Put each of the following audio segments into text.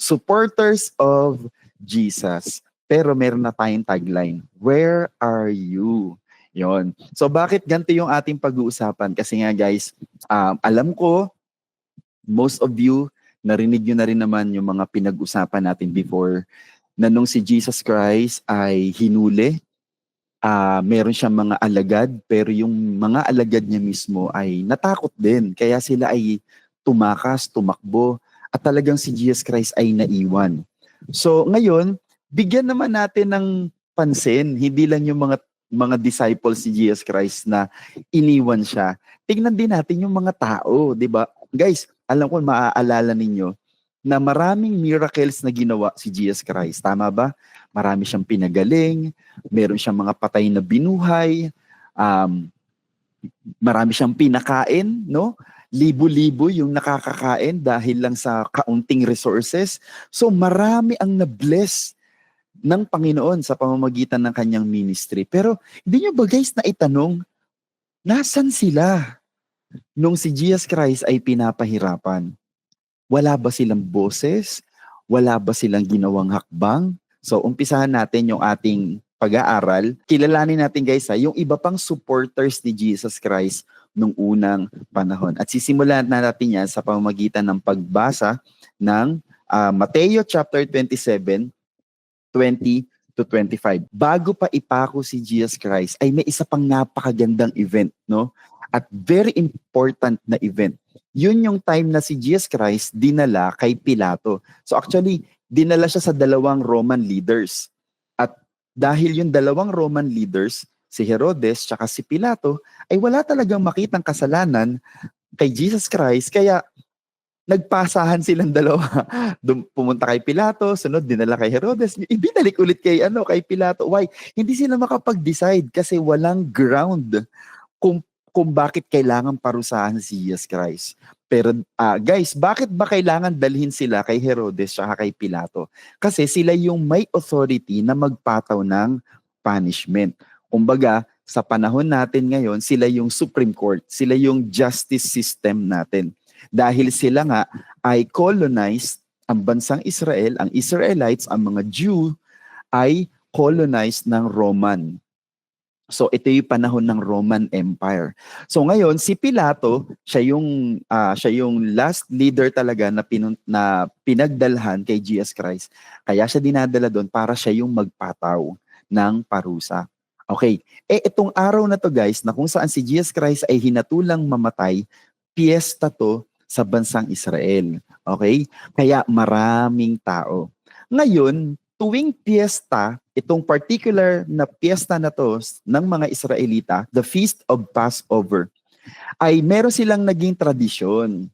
supporters of Jesus. Pero meron na tayong tagline, where are you? Yon. So bakit ganito yung ating pag-uusapan? Kasi nga guys, alam ko, most of you, narinig nyo na rin naman yung mga pinag-usapan natin before na nung si Jesus Christ ay hinuli, meron siyang mga alagad, pero yung mga alagad niya mismo ay natakot din. Kaya sila ay tumakas, tumakbo, at talagang si Jesus Christ ay naiwan. So ngayon, bigyan naman natin ng pansin, hindi lang yung mga disciples ni Jesus Christ na iniwan siya. Tingnan din natin yung mga tao, di ba? Guys, alam ko maaalala ninyo na maraming miracles na ginawa si Jesus Christ. Tama ba? Marami siyang pinagaling, meron siyang mga patay na binuhay, marami siyang pinakain, no? Libo-libo yung nakakakain dahil lang sa kaunting resources. So marami ang na-bless ng Panginoon sa pamamagitan ng kanyang ministry. Pero hindi nyo ba guys na itanong, nasan sila nung si Jesus Christ ay pinapahirapan? Wala ba silang boses? Wala ba silang ginawang hakbang? So umpisahan natin yung ating pag-aaral. Kilalanin natin guys yung iba pang supporters ni Jesus Christ nung unang panahon. At sisimulan na natin yan sa pamamagitan ng pagbasa ng Mateo chapter 27, 20 to 25. Bago pa ipako si Jesus Christ, ay may isa pang napakagandang event, no? At very important na event. Yun yung time na si Jesus Christ dinala kay Pilato. So actually, dinala siya sa dalawang Roman leaders. At dahil yung dalawang Roman leaders, si Herodes at si Pilato, ay wala talagang makitang kasalanan kay Jesus Christ, kaya nagpasahan silang dalawa. Pumunta kay Pilato, sunod dinala kay Herodes, ibinalik ulit kay Pilato. Why? Hindi sila makapag-decide kasi walang ground kung bakit kailangan parusahan si Jesus Christ. Pero guys, bakit ba kailangan dalhin sila kay Herodes at kay Pilato? Kasi sila yung may authority na magpataw ng punishment. Kumbaga, sa panahon natin ngayon, sila yung Supreme Court, sila yung justice system natin. Dahil sila nga ay colonized ang bansang Israel, ang Israelites, ang mga Jew ay colonized ng Roman. So ito yung panahon ng Roman Empire. So ngayon si Pilato, siya yung last leader talaga na pinagdalhan kay Jesus Christ. Kaya siya dinadala doon para siya yung magpataw ng parusa. Okay. Itong araw na to guys, na kung saan si Jesus Christ ay hinatulang mamatay, piyesta to sa bansang Israel. Okay? Kaya maraming tao. Ngayon, tuwing piyesta, itong particular na piyesta na to ng mga Israelita, the Feast of Passover, ay meron silang naging tradisyon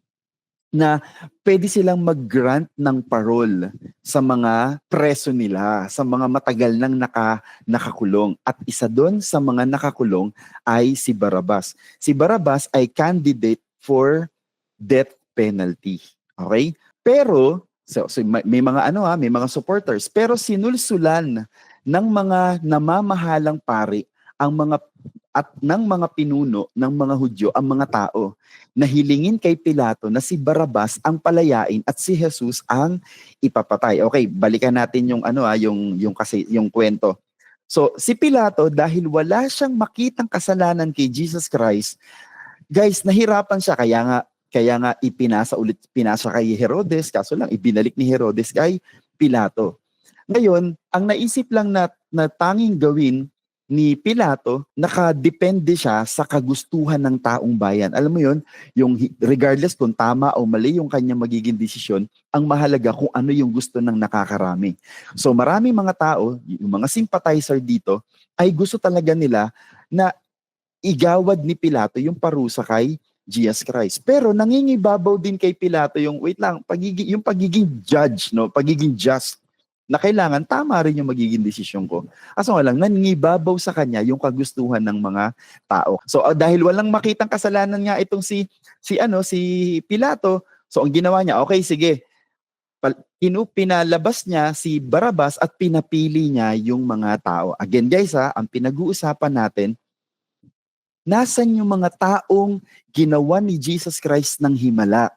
na pwede silang mag-grant ng parole sa mga preso nila, sa mga matagal nang nakakulong. At isa doon sa mga nakakulong ay si Barrabas. Si Barrabas ay candidate for death penalty. Okay? Pero may mga may mga supporters, pero sinulsulan ng mga namamahalang pari at ng mga pinuno ng mga Hudyo ang mga tao na hilingin kay Pilato na si Barrabas ang palayain at si Jesus ang ipapatay. Okay, balikan natin yung kwento. So si Pilato, dahil wala siyang makitang kasalanan kay Jesus Christ, guys, nahirapan siya, kaya nga pinasa kay Herodes, kaso lang ibinalik ni Herodes kay Pilato. Ngayon, ang naisip lang na tanging gawin ni Pilato, nakadepende siya sa kagustuhan ng taong bayan. Alam mo yon, yung regardless kung tama o mali yung kanyang magiging desisyon, ang mahalaga kung ano yung gusto ng nakakarami. So maraming mga tao, yung mga sympathizer dito, ay gusto talaga nila na igawad ni Pilato yung parusa kay Jesus Christ. Pero nangingibabaw din kay Pilato yung pagiging judge, no, pagiging just, na kailangan tama rin yung magiging desisyon ko. Kaso nga lang, nangingibabaw sa kanya yung kagustuhan ng mga tao. So dahil walang makitang kasalanan nga itong si Pilato, so ang ginawa niya, okay, sige, pinalabas niya si Barrabas at pinapili niya yung mga tao. Again guys, ang pinag-uusapan natin, nasan yung mga taong ginawa ni Jesus Christ ng himala?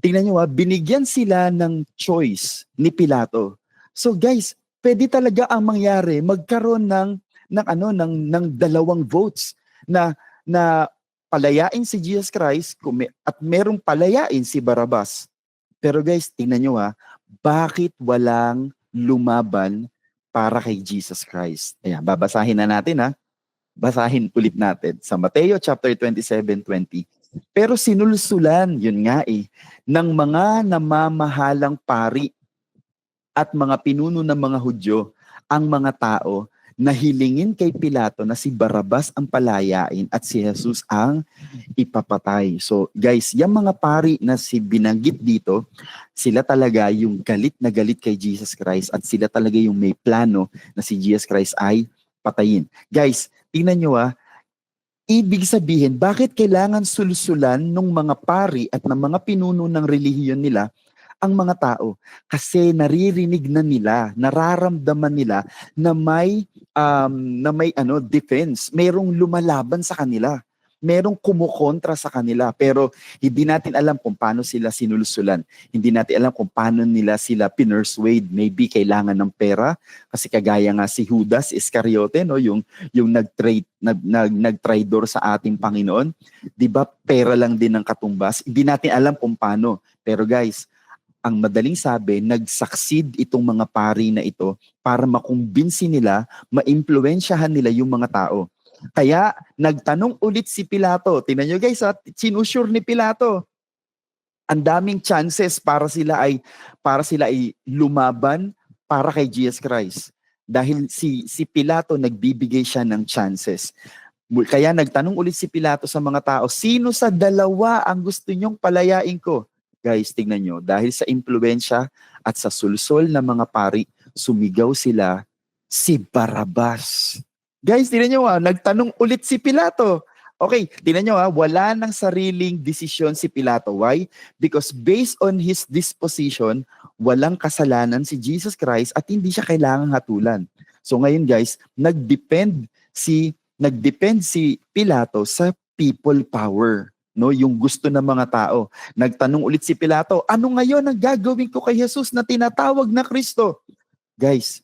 Tingnan nyo binigyan sila ng choice ni Pilato. So guys, pwede talaga ang mangyari, magkaroon ng dalawang votes na palayain si Jesus Christ at merong palayain si Barabas. Pero guys, tingnan nyo bakit walang lumaban para kay Jesus Christ? Ayan, babasahin na natin Basahin ulit natin sa Mateo chapter 27:20. Pero sinulsulan, yun nga ng mga namamahalang pari at mga pinuno ng mga Hudyo ang mga tao na hilingin kay Pilato na si Barabas ang palayain at si Jesus ang ipapatay. So guys, yung mga pari na si binanggit dito, sila talaga yung galit na galit kay Jesus Christ at sila talaga yung may plano na si Jesus Christ ay patayin. Guys, tingnan nyo ibig sabihin, bakit kailangan sulsulan ng mga pari at ng mga pinuno ng relihiyon nila ang mga tao? Kasi naririnig na nila, nararamdaman nila na may defense, merong lumalaban sa kanila, merong kumukontra sa kanila, pero hindi natin alam kung paano sila sinulsulan. Hindi natin alam kung paano nila sila pinersuade. Maybe kailangan ng pera kasi kagaya nga si Judas Iscariote, no, yung nagtraidor sa ating Panginoon, 'di ba? Pera lang din ng katumbas. Hindi natin alam kung paano. Pero guys, ang madaling sabi, nag-succeed itong mga pari na ito para makumbinsi nila, maimpluwensyahan nila yung mga tao. Kaya nagtanong ulit si Pilato. Tingnan nyo guys, sinusure ni Pilato. Ang daming chances para sila ay lumaban para kay Jesus Christ. Dahil si Pilato nagbibigay siya ng chances. Kaya nagtanong ulit si Pilato sa mga tao, sino sa dalawa ang gusto nyong palayain ko? Guys, tingnan nyo, dahil sa impluensya at sa sulsol ng mga pari, sumigaw sila, si Barabas. Guys, tingnan nyo nagtanong ulit si Pilato. Okay, tingnan nyo wala nang sariling desisyon si Pilato. Why? Because based on his disposition, walang kasalanan si Jesus Christ at hindi siya kailangang hatulan. So ngayon guys, nagdepend si Pilato sa people power. No, yung gusto ng mga tao. Nagtanong ulit si Pilato, ano ngayon ang gagawin ko kay Jesus na tinatawag na Kristo? Guys,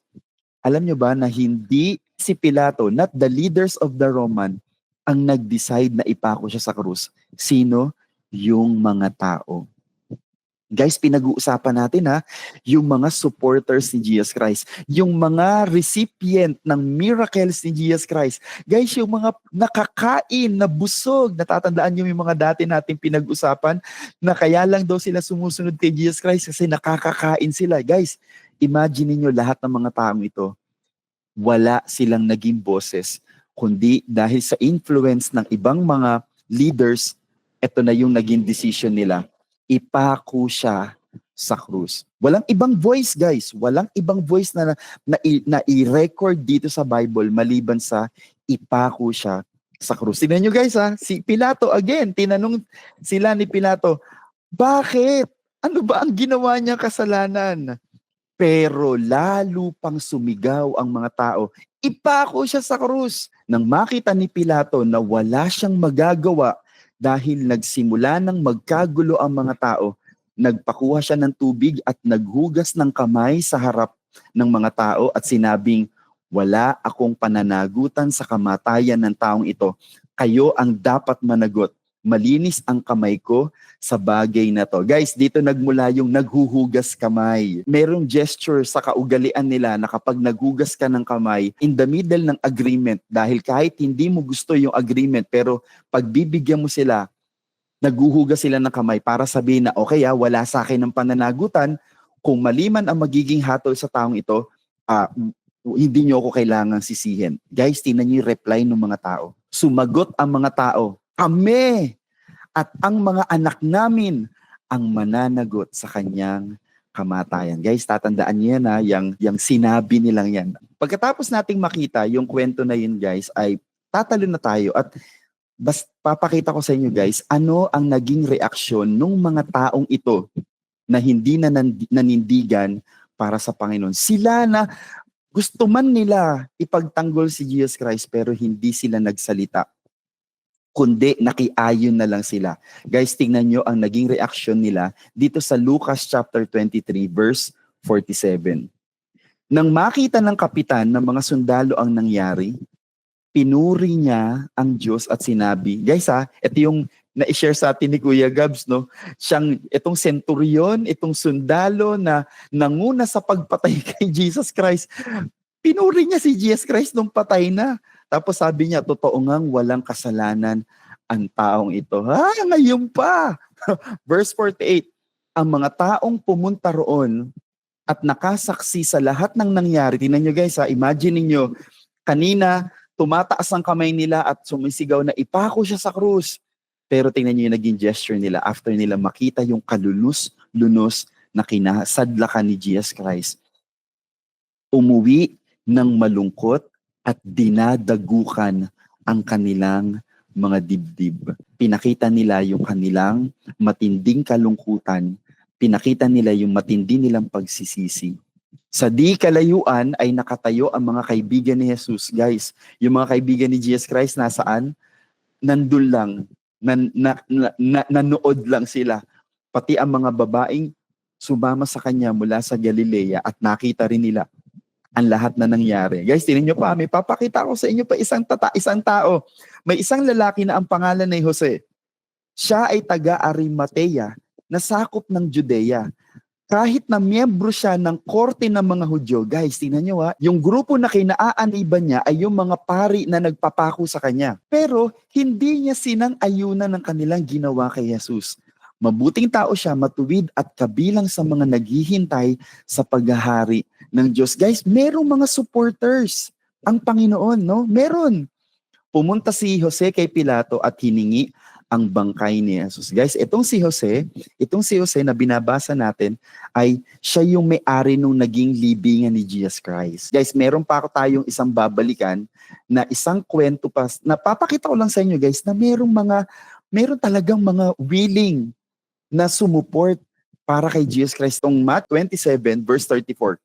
alam nyo ba na hindi si Pilato, not the leaders of the Roman, ang nag-decide na ipako siya sa krus? Sino? Yung mga tao. Guys, pinag-uusapan natin yung mga supporters ni Jesus Christ, yung mga recipient ng miracles ni Jesus Christ. Guys, yung mga nakakain, na busog, natatandaan niyo yung mga dati nating pinag-usapan na kaya lang daw sila sumusunod kay Jesus Christ kasi nakakakain sila. Guys, imagine niyo lahat ng mga taong ito, wala silang naging boses, kundi dahil sa influence ng ibang mga leaders, ito na yung naging decision nila. Ipako siya sa krus. Walang ibang voice, guys. Walang ibang voice na i-record dito sa Bible maliban sa ipako siya sa krus. Tingnan nyo guys si Pilato again, tinanong sila ni Pilato, bakit? Ano ba ang ginawa niya kasalanan? Pero lalo pang sumigaw ang mga tao, ipako siya sa krus. Nang makita ni Pilato na wala siyang magagawa dahil nagsimula ng magkagulo ang mga tao, nagpakuha siya ng tubig at naghugas ng kamay sa harap ng mga tao at sinabing, wala akong pananagutan sa kamatayan ng taong ito. Kayo ang dapat managot. Malinis ang kamay ko sa bagay na to. Guys, dito nagmula yung naghuhugas kamay. Merong gesture sa kaugalian nila na kapag naghugas ka ng kamay, in the middle ng agreement, dahil kahit hindi mo gusto yung agreement, pero pagbibigyan mo sila, naghuhugas sila ng kamay para sabihin na, okay wala sa akin ng pananagutan, kung maliman ang magiging hatol sa taong ito, hindi nyo ako kailangang sisihin. Guys, tingnan nyo yung reply ng mga tao. Sumagot ang mga tao, kami at ang mga anak namin ang mananagot sa kanyang kamatayan. Guys, tatandaan niyo yan yung sinabi nilang yan. Pagkatapos nating makita yung kwento na yun guys, ay tatalo na tayo at papakita ko sa inyo guys, ano ang naging reaksyon ng mga taong ito na hindi na nanindigan para sa Panginoon. Sila na gusto man nila ipagtanggol si Jesus Christ pero hindi sila nagsalita. kundi nakiayon na lang sila. Guys, tingnan nyo ang naging reaction nila dito sa Lucas chapter 23 verse 47. Nang makita ng kapitan ng mga sundalo ang nangyari, pinuri niya ang Diyos at sinabi, guys ito yung na-share sa atin ni Kuya Gabs, no? Itong centurion, itong sundalo na nanguna sa pagpatay kay Jesus Christ, pinuri niya si Jesus Christ nung patay na. Tapos sabi niya, totoo ngang walang kasalanan ang taong ito. Ngayon pa! Verse 48, ang mga taong pumunta roon at nakasaksi sa lahat ng nangyari. Tingnan nyo guys, imagine niyo kanina, tumataas ang kamay nila at sumisigaw na ipako siya sa krus. Pero tingnan niyo yung naging gesture nila after nila makita yung kalulus-lunos na kinasadlakan ni Jesus Christ. Umuwi ng malungkot at dinadagukan ang kanilang mga dibdib. Pinakita nila yung kanilang matinding kalungkutan. Pinakita nila yung matindi nilang pagsisisi. Sa di kalayuan ay nakatayo ang mga kaibigan ni Jesus. Guys, yung mga kaibigan ni Jesus Christ nasaan? Nandun lang. Nanood lang sila. Pati ang mga babaeng sumama sa kanya mula sa Galilea at nakita rin nila ang lahat na nangyari. Guys, tingnan nyo pa, may papakita ko sa inyo pa isang tao. May isang lalaki na ang pangalan ay Jose. Siya ay taga Arimatea na sakop ng Judea. Kahit na miyembro siya ng korte ng mga Hudyo, guys, tingnan nyo yung grupo na kinaaaniban niya ay yung mga pari na nagpapako sa kanya. Pero hindi niya sinang-ayunan ng kanilang ginawa kay Jesus. Mabuting tao siya, matuwid at kabilang sa mga naghihintay sa paghahari ng Diyos. Guys, merong mga supporters ang Panginoon, no? Meron. Pumunta si Jose kay Pilato at hiningi ang bangkay ni Jesus. Guys, itong si Jose na binabasa natin ay siya yung may-ari nung naging libingan ni Jesus Christ. Guys, meron pa ako tayong isang babalikan na isang kwento pa. Napapakita ko lang sa inyo guys na meron talagang mga willing na sumuport para kay Jesus Christ. Itong Matthew 27 verse 34.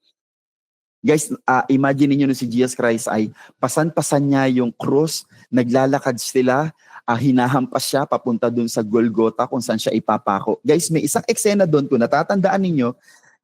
Guys, imagine niyo na si Jesus Christ ay pasan-pasan niya yung cross, naglalakad sila, hinahampas siya papunta dun sa Golgotha kung saan siya ipapako. Guys, may isang eksena doon kung natatandaan ninyo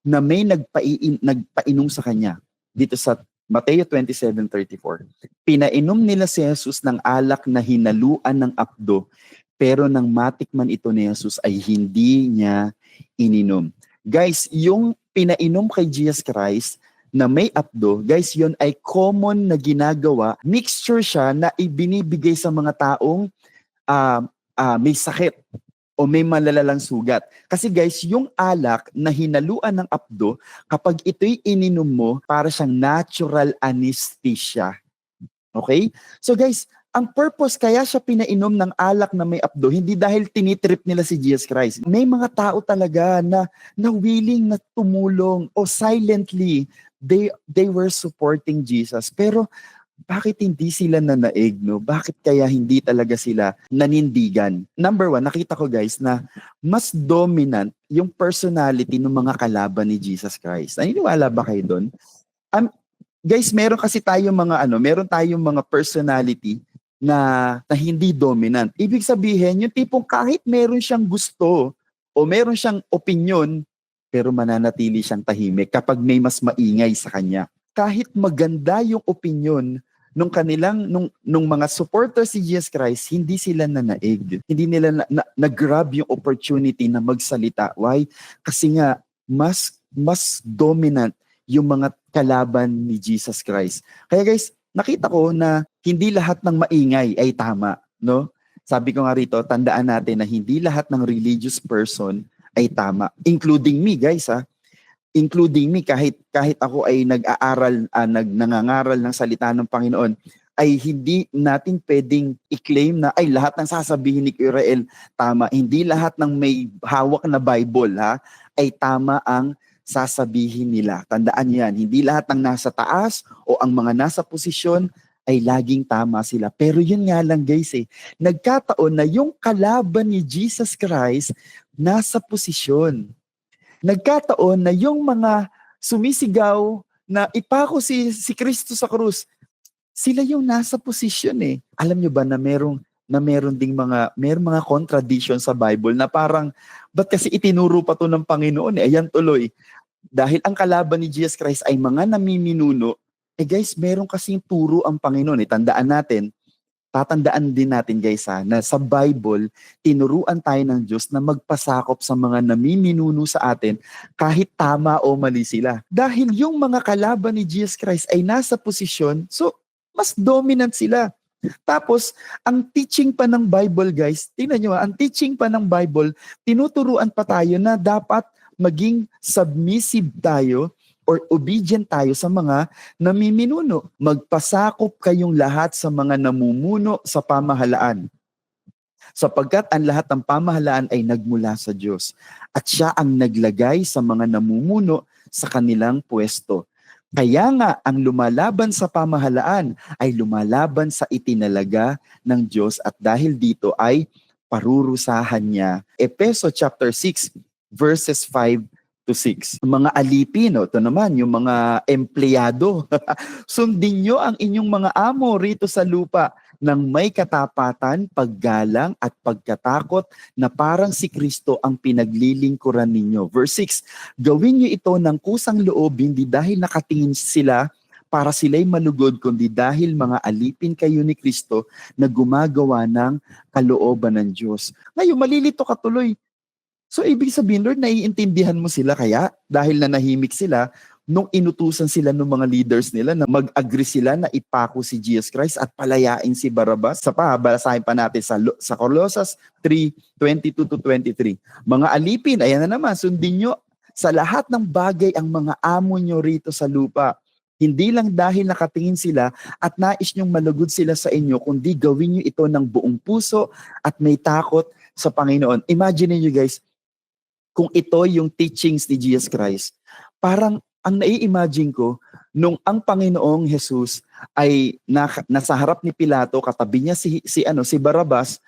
na may nagpainom sa kanya dito sa Mateo 27:34. Pinainom nila si Jesus ng alak na hinaluan ng apdo, pero nang matikman ito ni Jesus ay hindi niya ininom. Guys, yung pinainom kay Jesus Christ na may apdo, guys, yon ay common na ginagawa. Mixture siya na ibinibigay sa mga taong may sakit o may malalalang sugat. Kasi guys, yung alak na hinaluan ng apdo, kapag ito'y ininom mo, para siyang natural anesthesia. Okay? So guys, ang purpose kaya siya pinainom ng alak na may apdo, hindi dahil tinitrip nila si Jesus Christ. May mga tao talaga na willing na tumulong o silently, they were supporting Jesus. Pero bakit hindi sila nanaig, no? Bakit kaya hindi talaga sila nanindigan? Number one, nakita ko guys na mas dominant yung personality ng mga kalaban ni Jesus Christ. Naniniwala ba kayo doon? Guys, meron tayong mga personality na hindi dominant. Ibig sabihin, yung tipong kahit meron siyang gusto o meron siyang opinion, pero mananatili siyang tahimik kapag may mas maingay sa kanya. Kahit maganda yung opinion nung mga supporters si Jesus Christ, hindi sila nanaig. Hindi nila na-grab yung opportunity na magsalita. Why? Kasi nga, mas dominant yung mga kalaban ni Jesus Christ. Kaya guys, nakita ko na hindi lahat ng maingay ay tama, no? Sabi ko nga rito, tandaan natin na hindi lahat ng religious person ay tama, including me, guys, including me, kahit ako ay nangangaral ng salita ng Panginoon, ay hindi natin pwedeng i-claim na ay lahat ng sasabihin ni Israel tama. Hindi lahat ng may hawak na Bible ay tama ang sasabihin nila. Tandaan yan, hindi lahat ng nasa taas o ang mga nasa posisyon ay laging tama sila. Pero yun nga lang guys, nagkataon na yung kalaban ni Jesus Christ nasa posisyon. Nagkataon na yung mga sumisigaw na ipako si Kristo sa krus, sila yung nasa posisyon Alam nyo ba na merong na meron mga contradiction sa Bible na parang, ba't kasi itinuro pa to ng Panginoon eh? Ayan tuloy. Dahil ang kalaban ni Jesus Christ ay mga namiminuno, guys, meron kasing turo ang Panginoon eh. Tatandaan din natin guys na sa Bible, tinuruan tayo ng Diyos na magpasakop sa mga namiminuno sa atin kahit tama o mali sila. Dahil yung mga kalaban ni Jesus Christ ay nasa posisyon, so mas dominant sila. Tapos, ang teaching pa ng Bible guys, tingnan nyo ang teaching pa ng Bible, tinuturuan pa tayo na dapat maging submissive tayo or obedient tayo sa mga namiminuno. Magpasakop kayong lahat sa mga namumuno sa pamahalaan. Sapagkat ang lahat ng pamahalaan ay nagmula sa Diyos. At siya ang naglagay sa mga namumuno sa kanilang pwesto. Kaya nga ang lumalaban sa pamahalaan ay lumalaban sa itinalaga ng Diyos at dahil dito ay parurusahan niya. Efeso chapter 6 verses 5 to 6. Mga alipin, ito naman, yung mga empleyado. Sundin nyo ang inyong mga amo rito sa lupa ng may katapatan, paggalang at pagkatakot na parang si Kristo ang pinaglilingkuran ninyo. Verse 6, gawin nyo ito ng kusang loob, hindi dahil nakatingin sila para sila'y malugod, kundi dahil mga alipin kayo ni Kristo na gumagawa ng kalooban ng Diyos. Ngayon, malilito ka tuloy. So, ibig sabihin, Lord, naiintindihan mo sila kaya dahil nanahimik sila nung inutusan sila ng mga leaders nila na mag-agree sila na ipako si Jesus Christ at palayain si Barrabas. Basahin pa natin sa Colossus 3:22 to 23. Mga alipin, ayan na naman, sundin nyo sa lahat ng bagay ang mga amo nyo rito sa lupa. Hindi lang dahil nakatingin sila at nais nyong malugod sila sa inyo, kundi gawin nyo ito ng buong puso at may takot sa Panginoon. Imagine niyo guys, kung ito yung teachings ni Jesus Christ, parang ang nai-imagine ko, nung ang Panginoong Jesus ay nasa harap ni Pilato, katabi niya si Barrabas,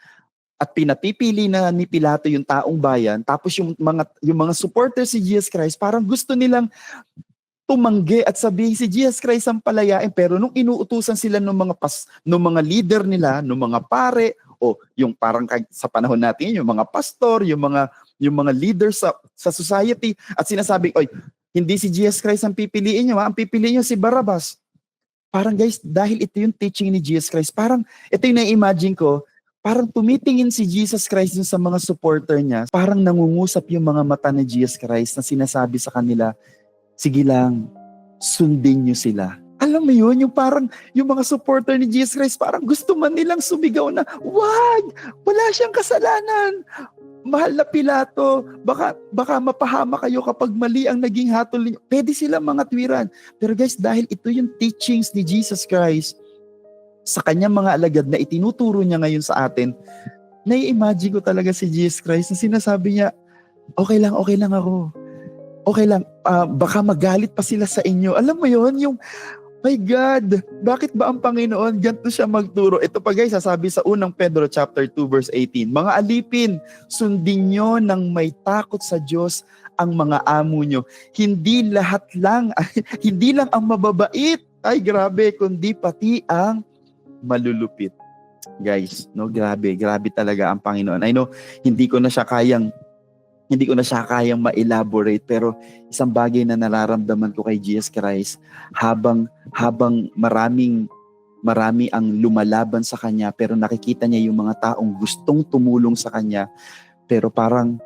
at pinapipili na ni Pilato yung taong bayan, tapos yung mga supporters si Jesus Christ, parang gusto nilang tumanggi at sabihin si Jesus Christ ang palayain, pero nung inuutusan sila ng mga leader nila, ng mga pare, o yung parang sa panahon natin, yung mga pastor, yung mga leaders sa society, at sinasabi, oy, hindi si Jesus Christ ang pipiliin nyo, ang pipiliin nyo si Barrabas. Parang guys, dahil ito yung teaching ni Jesus Christ, parang ito yung na-imagine ko, parang tumitingin si Jesus Christ sa mga supporter niya, parang nangungusap yung mga mata ni Jesus Christ na sinasabi sa kanila, sige lang, sundin nyo sila. Alam mo yun, yung parang yung mga supporter ni Jesus Christ, parang gusto man nilang sumigaw na, wag, wala siyang kasalanan. Mahal na Pilato, baka mapahama kayo kapag mali ang naging hatol ninyo. Pwede sila mga tuwiran. Pero guys, dahil ito yung teachings ni Jesus Christ sa kanyang mga alagad na itinuturo niya ngayon sa atin, nai-imagine ko talaga si Jesus Christ na sinasabi niya, okay lang ako. Okay lang, baka magalit pa sila sa inyo. Alam mo yun, yung my God, bakit ba ang Panginoon ganito siya magturo? Ito pa guys, sasabi sa unang Pedro chapter 2 verse 18, mga alipin, sundin nyo ng may takot sa Diyos ang mga amo nyo. Hindi lang ang mababait, ay grabe, kundi pati ang malulupit. Guys, no, grabe talaga ang Panginoon. I know, hindi ko na siya kayang ma-elaborate, pero isang bagay na nararamdaman ko kay Jesus Christ habang marami ang lumalaban sa kanya, pero nakikita niya yung mga taong gustong tumulong sa kanya, pero parang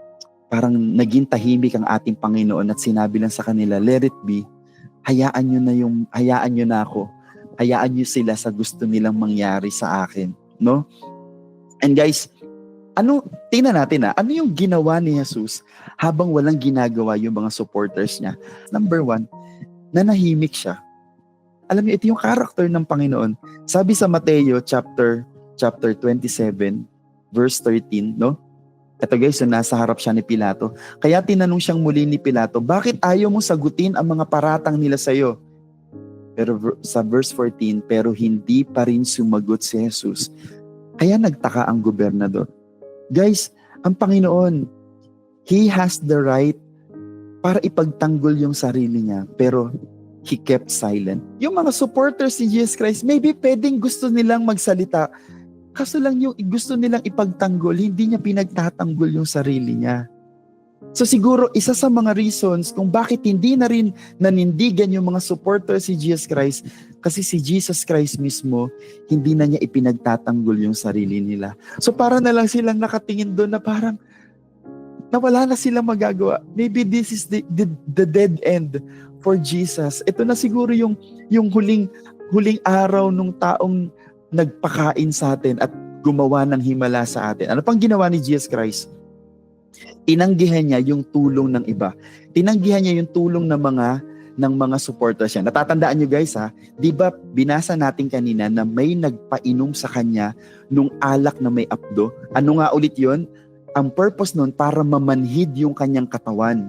naging tahimik ang ating Panginoon at sinabi lang sa kanila, let it be, hayaan nyo na ako, hayaan nyo sila sa gusto nilang mangyari sa akin, no? And guys, tingnan natin ano yung ginawa ni Jesus habang walang ginagawa yung mga supporters niya. Number 1, nanahimik siya. Alam niyo, ito yung character ng Panginoon. Sabi sa Mateo chapter 27, verse 13, no? Ito guys, so nasa harap siya ni Pilato. Kaya tinanong siyang muli ni Pilato, bakit ayaw mo sagutin ang mga paratang nila sa'yo? Pero sa verse 14, pero hindi pa rin sumagot si Jesus. Kaya nagtaka ang gobernador. Guys, ang Panginoon, He has the right para ipagtanggol yung sarili niya, pero He kept silent. Yung mga supporters ni Jesus Christ, maybe pwedeng gusto nilang magsalita, Kaso lang yung gusto nilang ipagtanggol, hindi niya pinagtatanggol yung sarili niya. So siguro isa sa mga reasons kung bakit hindi na rin nanindigan yung mga supporters si Jesus Christ, kasi si Jesus Christ mismo, hindi na niya ipinagtatanggol yung sarili nila. So para na lang silang nakatingin doon na parang nawala na silang magagawa. Maybe this is the dead end for Jesus. Ito na siguro yung huling araw nung taong nagpakain sa atin at gumawa ng himala sa atin. Ano pang ginawa ni Jesus Christ? Tinanggihan niya yung tulong ng iba. Tinanggihan niya yung tulong ng mga supporters niya. Natatandaan niyo guys ha, di ba binasa natin kanina na may nagpainom sa kanya nung alak na may apdo? Ano nga ulit yon? Ang purpose nun para mamanhid yung kanyang katawan.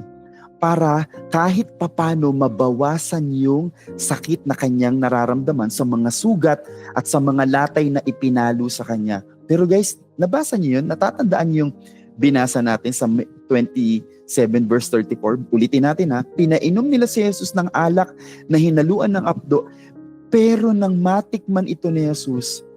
Para kahit papano mabawasan yung sakit na kanyang nararamdaman sa mga sugat at sa mga latay na ipinalo sa kanya. Pero guys, nabasa niyo yun? Natatandaan niyo yung binasa natin sa 27 verse 34? Ulitin natin ha. Pinainom nila si Jesus ng alak na hinaluan ng apdo, pero nang matikman ito ni Jesus,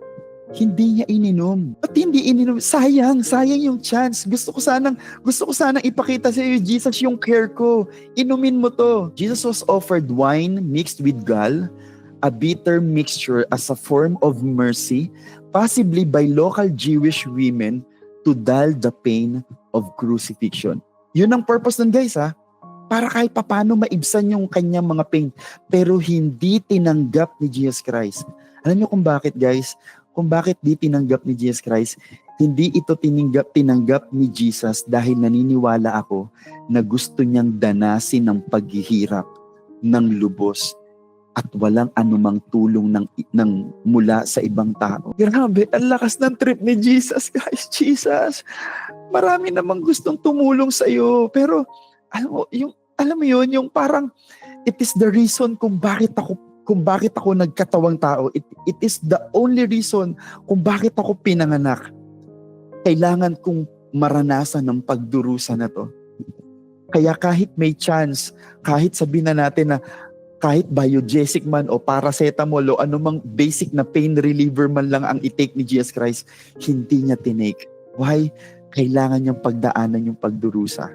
hindi niya ininom. Ba't hindi ininom? Sayang yung chance. Gusto ko sanang ipakita sa iyo, Jesus, yung care ko. Inumin mo to. Jesus was offered wine mixed with gall, a bitter mixture as a form of mercy, possibly by local Jewish women to dull the pain of crucifixion. Yun ang purpose nun guys ha. Para kahit papano maibsan yung kanyang mga pain. Pero hindi tinanggap ni Jesus Christ. Alam niyo kung bakit guys? Kung bakit di tinanggap ni Jesus Christ, hindi ito tinanggap ni Jesus dahil naniniwala ako na gusto niyang danasin ng paghihirap ng lubos at walang anumang tulong ng mula sa ibang tao. Grabe, ang lakas ng trip ni Jesus, guys. Jesus, marami namang gustong tumulong sa iyo, pero alam mo yun, yung parang it is the reason kung bakit ako nagkatawang tao. It is the only reason kung bakit ako pinanganak. Kailangan kong maranasan ng pagdurusa na to. Kaya kahit may chance, kahit sabihin na natin na kahit biogesic man o paracetamol o anumang basic na pain reliever man lang ang i-take ni Jesus Christ, hindi niya tinake. Why? Kailangan niyang pagdaanan yung pagdurusa.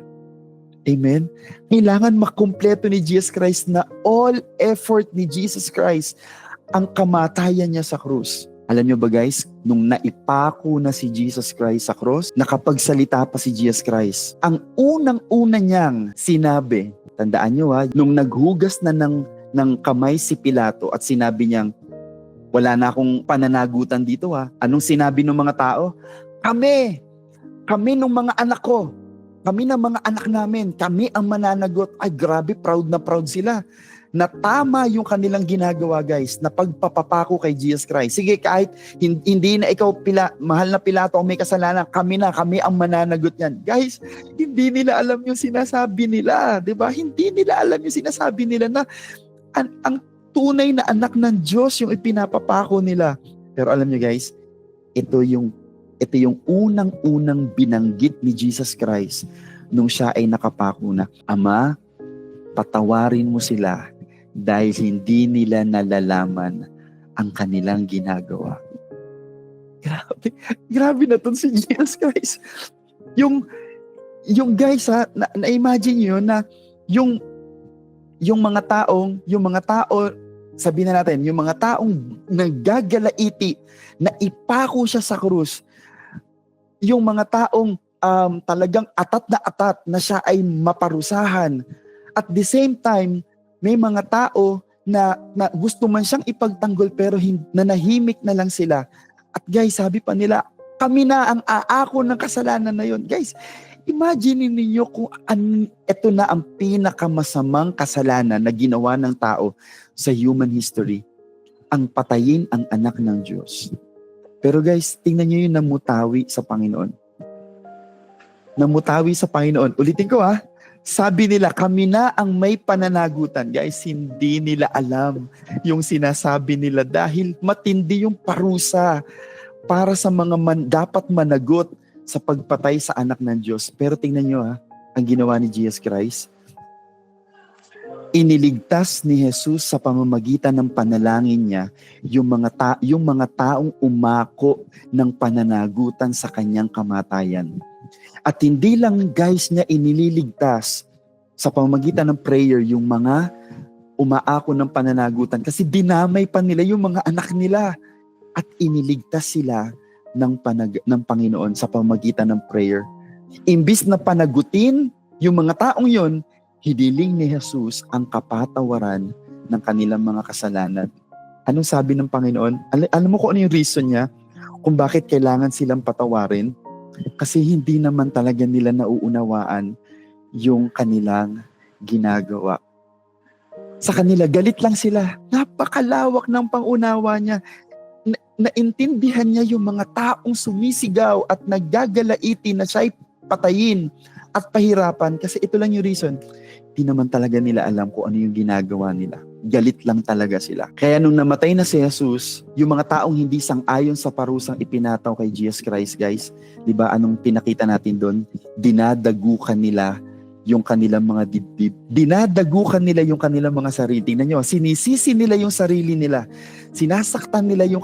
Amen? Kailangan makumpleto ni Jesus Christ na all effort ni Jesus Christ ang kamatayan niya sa krus. Alam niyo ba guys, nung naipako na si Jesus Christ sa krus, nakapagsalita pa si Jesus Christ. Ang unang-una niyang sinabi, tandaan niyo ha, nung naghugas na ng kamay si Pilato at sinabi niyang, wala na akong pananagutan dito ha. Anong sinabi ng mga tao? Kami ng mga anak ko, kami ng mga anak namin, kami ang mananagot. Ay grabe, proud na proud sila. Na tama yung kanilang ginagawa guys, na pagpapapako kay Jesus Christ. Sige, kahit hindi na ikaw mahal na Pilato ang may kasalanan, kami ang mananagot yan. Guys, hindi nila alam yung sinasabi nila, di ba? Hindi nila alam yung sinasabi nila na ang tunay na anak ng Diyos yung ipinapapako nila. Pero alam niyo guys, ito yung unang-unang binanggit ni Jesus Christ nung siya ay nakapako na, Ama, patawarin mo sila dahil hindi nila nalalaman ang kanilang ginagawa. Grabe na to si Jesus Christ. Yung guys ha, na-imagine nyo na yung mga tao, sabihin na natin, yung mga taong naggagalaiti na ipako siya sa krus, yung mga taong talagang atat na siya ay maparusahan. At the same time, may mga tao na gusto man siyang ipagtanggol pero nanahimik na lang sila. At guys, sabi pa nila, kami na ang aako ng kasalanan na yon. Guys, imagine niyo kung ito na ang pinakamasamang kasalanan na ginawa ng tao sa human history. Ang patayin ang anak ng Diyos. Pero guys, tingnan niyo yung namutawi sa Panginoon. Namutawi sa Panginoon. Ulitin ko ha. Sabi nila, kami na ang may pananagutan. Guys, hindi nila alam yung sinasabi nila dahil matindi yung parusa para sa mga dapat managot sa pagpatay sa anak ng Diyos. Pero tingnan niyo ha, ang ginawa ni Jesus Christ. Iniligtas ni Jesus sa pamamagitan ng panalangin niya yung mga taong umako ng pananagutan sa kanyang kamatayan. At hindi lang guys niya inililigtas sa pamamagitan ng prayer yung mga umaako ng pananagutan kasi dinamay pa nila yung mga anak nila at iniligtas sila ng Panginoon sa pamamagitan ng prayer. Imbis na panagutin yung mga taong yon, hiniling ni Jesus ang kapatawaran ng kanilang mga kasalanan. Anong sabi ng Panginoon? Alam mo kung ano yung reason niya kung bakit kailangan silang patawarin? Kasi hindi naman talaga nila nauunawaan yung kanilang ginagawa. Sa kanila, galit lang sila. Napakalawak ng pangunawa niya. Naintindihan niya yung mga taong sumisigaw at naggagalaiti na siya'y patayin at pahirapan. Kasi ito lang yung reason. Di naman talaga nila alam kung ano yung ginagawa nila. Galit lang talaga sila. Kaya nung namatay na si Jesus, yung mga taong hindi sang-ayon sa parusang ipinataw kay Jesus Christ, guys, di ba anong pinakita natin doon? Dinadagukan nila yung kanilang mga dibdib. Dinadagukan nila yung kanilang mga sarili. Tingnan nyo, sinisisi nila yung sarili nila. Sinasaktan nila yung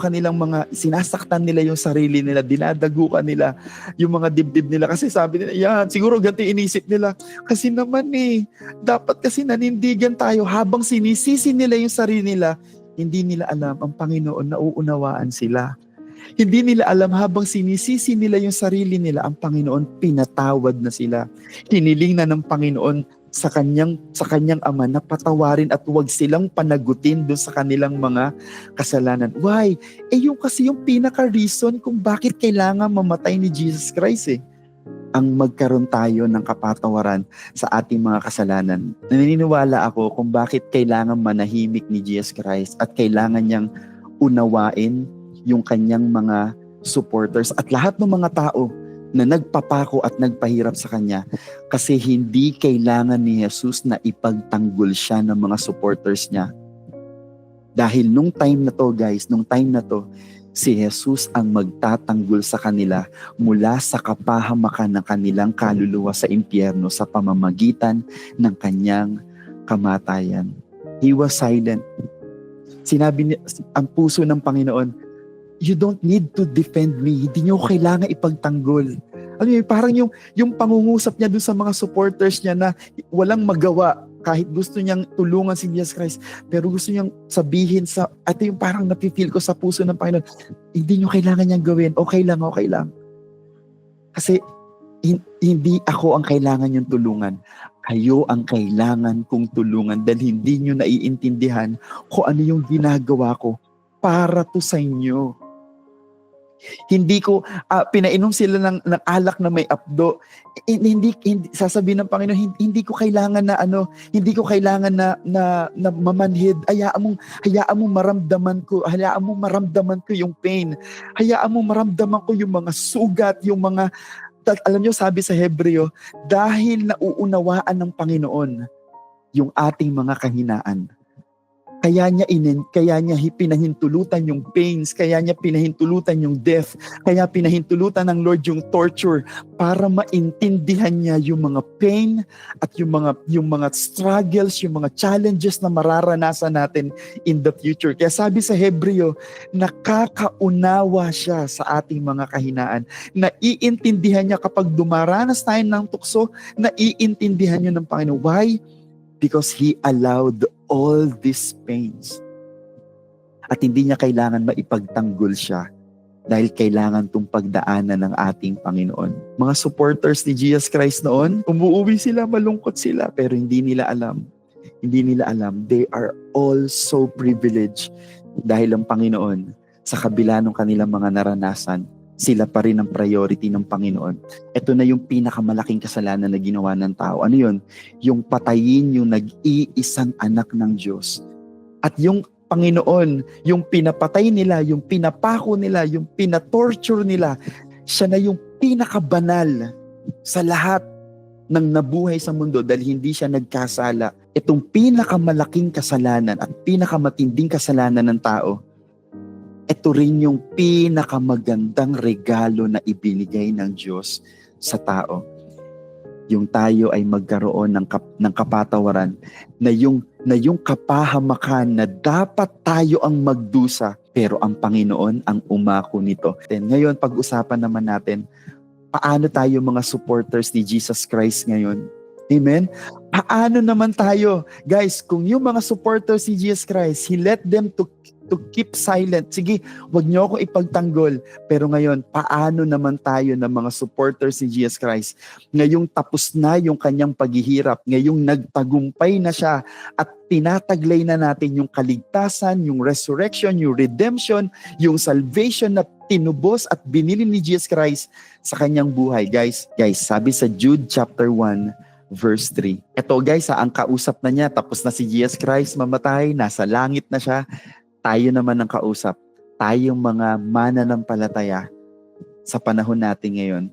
sarili nila. Dinadagukan nila yung mga dibdib nila. Kasi sabi nila, yan, siguro ganti inisip nila. Kasi naman dapat kasi nanindigan tayo habang sinisisi nila yung sarili nila, hindi nila alam ang Panginoon, nauunawaan sila. Hindi nila alam habang sinisisi nila yung sarili nila, ang Panginoon pinatawad na sila. Hiniling na ng Panginoon sa kanyang ama na patawarin at huwag silang panagutin doon sa kanilang mga kasalanan. Why? Yung kasi yung pinaka-reason kung bakit kailangan mamatay ni Jesus Christ ang magkaroon tayo ng kapatawaran sa ating mga kasalanan. Naniniwala ako kung bakit kailangan manahimik ni Jesus Christ at kailangan niyang unawain yung kanyang mga supporters at lahat ng mga tao na nagpapako at nagpahirap sa kanya kasi hindi kailangan ni Jesus na ipagtanggol siya ng mga supporters niya. Dahil nung time na to, guys, si Jesus ang magtatanggol sa kanila mula sa kapahamakan ng kanilang kaluluwa sa impyerno sa pamamagitan ng kanyang kamatayan. He was silent. Sinabi niya, ang puso ng Panginoon, you don't need to defend me. Hindi niyo kailangan ipagtanggol. Parang yung pangungusap niya dun sa mga supporters niya na walang magawa kahit gusto niyang tulungan si Jesus Christ, pero gusto niyang sabihin ito yung parang napifeel ko sa puso ng Panginoon, hindi niyo kailangan niyang gawin. Okay lang. Kasi hindi ako ang kailangan niyong tulungan. Kayo ang kailangan kong tulungan dahil hindi niyo naiintindihan kung ano yung ginagawa ko para to sa inyo. Hindi ko pinainom sila ng alak na may apdo. Hindi sasabihin ng Panginoon, hindi ko kailangan na mamanhid. Hayaan mong maramdaman ko yung pain. Hayaan mong maramdaman ko yung mga sugat, yung mga alam niyo, sabi sa Hebreo, dahil nauunawaan ng Panginoon yung ating mga kahinaan. Kaya niya pinahintulutan yung pains, kaya niya pinahintulutan yung death, kaya pinahintulutan ng Lord yung torture para maintindihan niya yung mga pain at yung mga struggles, yung mga challenges na mararanasan natin in the future. Kaya sabi sa Hebreo, nakakaunawa siya sa ating mga kahinaan. Naiintindihan niya kapag dumaranas tayo ng tukso, naiintindihan niya ng Panginoon. Why? Because He allowed all these pains. At hindi niya kailangan maipagtanggol siya dahil kailangan itong pagdaanan ng ating Panginoon. Mga supporters ni Jesus Christ noon, umuwi sila, malungkot sila, pero hindi nila alam. They are all so privileged dahil ang Panginoon, sa kabila ng kanilang mga naranasan, sila pa rin ang priority ng Panginoon. Ito na yung pinakamalaking kasalanan na ginawa ng tao. Ano yun? Yung patayin yung nag-iisang anak ng Diyos. At yung Panginoon, yung pinapatay nila, yung pinapako nila, yung pinatorture nila, siya na yung pinakabanal sa lahat ng nabuhay sa mundo dahil hindi siya nagkasala. Itong pinakamalaking kasalanan at pinakamatinding kasalanan ng tao, ito rin yung pinakamagandang regalo na ibinigay ng Diyos sa tao. yung tayo ay magkaroon ng kapatawaran na yung kapahamakan na dapat tayo ang magdusa pero ang Panginoon ang umako nito. Then ngayon pag-usapan naman natin paano tayo mga supporters ni Jesus Christ ngayon. Amen? Paano naman tayo? Guys, kung yung mga supporters ni Jesus Christ, He let them to keep silent. Sige, wag niyo akong ipagtanggol. Pero ngayon, paano naman tayo na mga supporters ni Jesus Christ? Ngayong tapos na yung kanyang paghihirap, ngayong nagtagumpay na siya at tinataglay na natin yung kaligtasan, yung resurrection, yung redemption, yung salvation na tinubos at binili ni Jesus Christ sa kanyang buhay. Guys, sabi sa Jude chapter 1, verse 3. Ito guys, ang kausap na niya, tapos na si Jesus Christ mamatay, nasa langit na siya. Tayo naman ang kausap. Tayong mga mananampalataya sa panahon natin ngayon.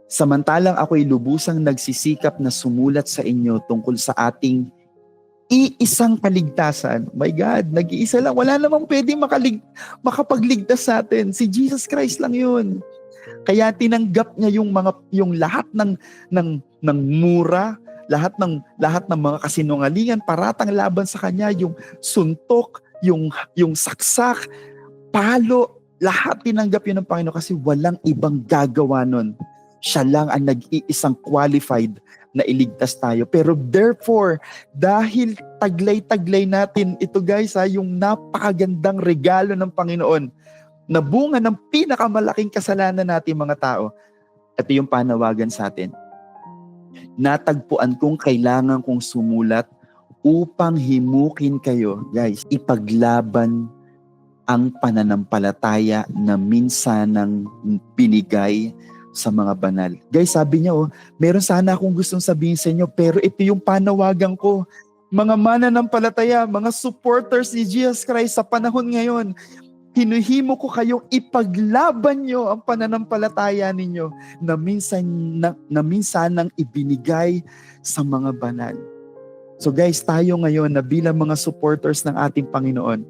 Samantalang ako'y lubusang nagsisikap na sumulat sa inyo tungkol sa ating iisang kaligtasan. My God, nag-iisa lang. Wala namang pwedeng makapagligtas sa atin. Si Jesus Christ lang yun. Kaya tinanggap niya yung lahat ng mura, lahat ng mga kasinungalingan, paratang laban sa kanya, yung suntok, yung saksak, palo, lahat tinanggap yun ng Panginoon kasi walang ibang gagawa nun. Siya lang ang nag-iisang qualified na iligtas tayo. Pero therefore, dahil taglay-taglay natin ito guys, yung napakagandang regalo ng Panginoon na bunga ng pinakamalaking kasalanan natin mga tao, ito yung panawagan sa atin. Natagpuan kong kailangan kong sumulat upang himukin kayo, guys, ipaglaban ang pananampalataya na minsan ng binigay sa mga banal. Guys, sabi niya, meron sana akong gustong sabihin sa inyo, pero ito yung panawagan ko. Mga mananampalataya, mga supporters ni Jesus Christ sa panahon ngayon, hinuhimo ko kayong ipaglaban nyo ang pananampalataya ninyo na minsan nang ibinigay sa mga banal. So guys, tayo ngayon na bilang mga supporters ng ating Panginoon,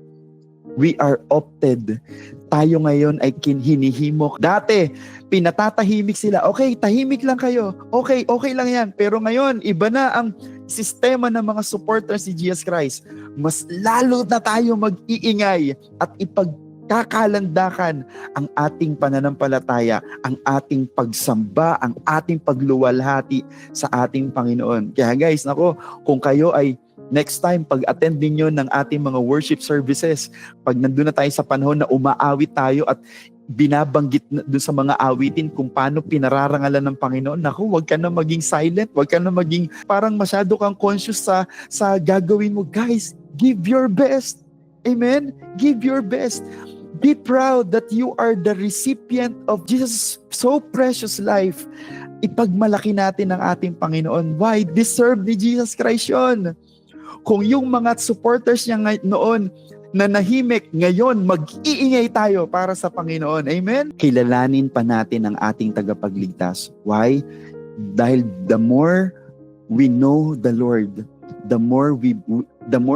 we are opted. Tayo ngayon ay hinihimok. Dati, pinatatahimik sila. Okay, tahimik lang kayo. Okay lang yan. Pero ngayon, iba na ang sistema ng mga supporters ni Jesus Christ. Mas lalo na tayo mag-iingay at ipagkakalandakan ang ating pananampalataya, ang ating pagsamba, ang ating pagluwalhati sa ating Panginoon. Kaya guys, kung kayo ay next time, pag-attend ninyo ng ating mga worship services, pag nandun na tayo sa panahon na umaawit tayo at binabanggit dun sa mga awitin kung paano pinararangalan ng Panginoon, wag ka na maging silent, wag ka na maging parang masyado kang conscious sa gagawin mo. Guys, give your best. Amen? Give your best. Be proud that you are the recipient of Jesus' so precious life. Ipagmalaki natin ang ating Panginoon. Why? Deserve ni Jesus Christ yun. Kung yung mga supporters niya noon na nahimik, ngayon mag-iingay tayo para sa Panginoon. Amen? Kilalanin pa natin ang ating tagapagligtas. Why? Dahil the more we know the Lord, the more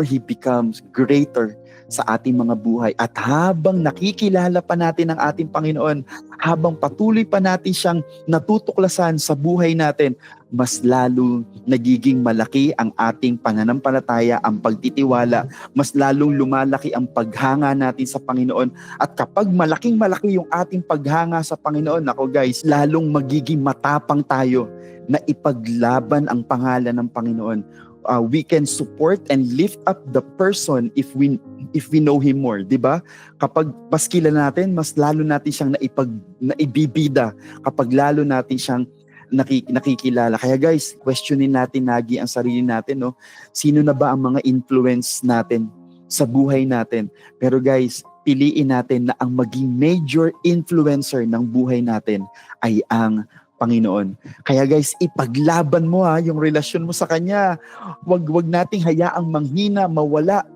He becomes greater sa ating mga buhay. At habang nakikilala pa natin ang ating Panginoon, habang patuloy pa natin siyang natutuklasan sa buhay natin, mas lalo nagiging malaki ang ating pananampalataya, ang pagtitiwala, mas lalong lumalaki ang paghanga natin sa Panginoon. At kapag malaking-malaki yung ating paghanga sa Panginoon, guys, lalong magiging matapang tayo na ipaglaban ang pangalan ng Panginoon. We can support and lift up the person if we know Him more, di ba? Kapag mas kilala natin, mas lalo natin siyang naibibida kapag lalo natin siyang nakikilala. Kaya guys, questionin natin lagi ang sarili natin, no? Sino na ba ang mga influence natin sa buhay natin? Pero guys, piliin natin na ang maging major influencer ng buhay natin ay ang Panginoon. Kaya guys, ipaglaban mo yung relasyon mo sa Kanya. Wag nating hayaang manghina, mawala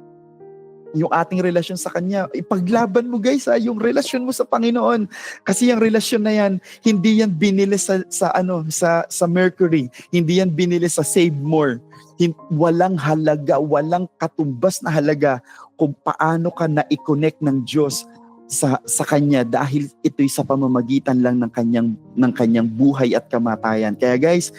yung ating relasyon sa Kanya. Ipaglaban mo guys yung relasyon mo sa Panginoon. Kasi yung relasyon na yan, hindi yan binili sa Mercury. Hindi yan binili sa Save More. Walang halaga, walang katumbas na halaga kung paano ka na-i-connect ng Diyos sa Kanya dahil ito'y sa pamamagitan lang ng kanyang buhay at kamatayan. Kaya guys,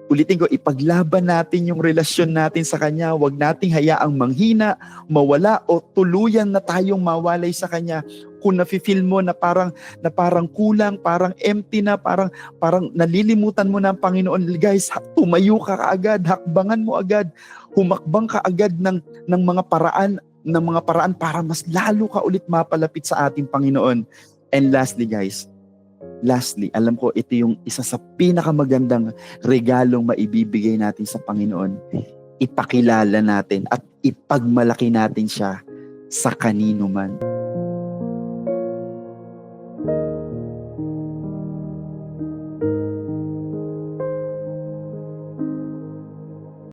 Ulitin ko, ipaglaban natin yung relasyon natin sa Kanya. Huwag nating hayaang manghina, mawala, o tuluyan na tayong mawalay sa Kanya. Kung nafe-feel mo na parang kulang, parang empty na, parang nalilimutan mo na ang Panginoon, guys, tumayo ka kaagad, hakbangan mo agad, humakbang ka agad ng mga paraan para mas lalo ka ulit mapalapit sa ating Panginoon. And lastly, alam ko ito yung isa sa pinakamagandang regalong maibibigay natin sa Panginoon. Ipakilala natin at ipagmalaki natin siya sa kanino man.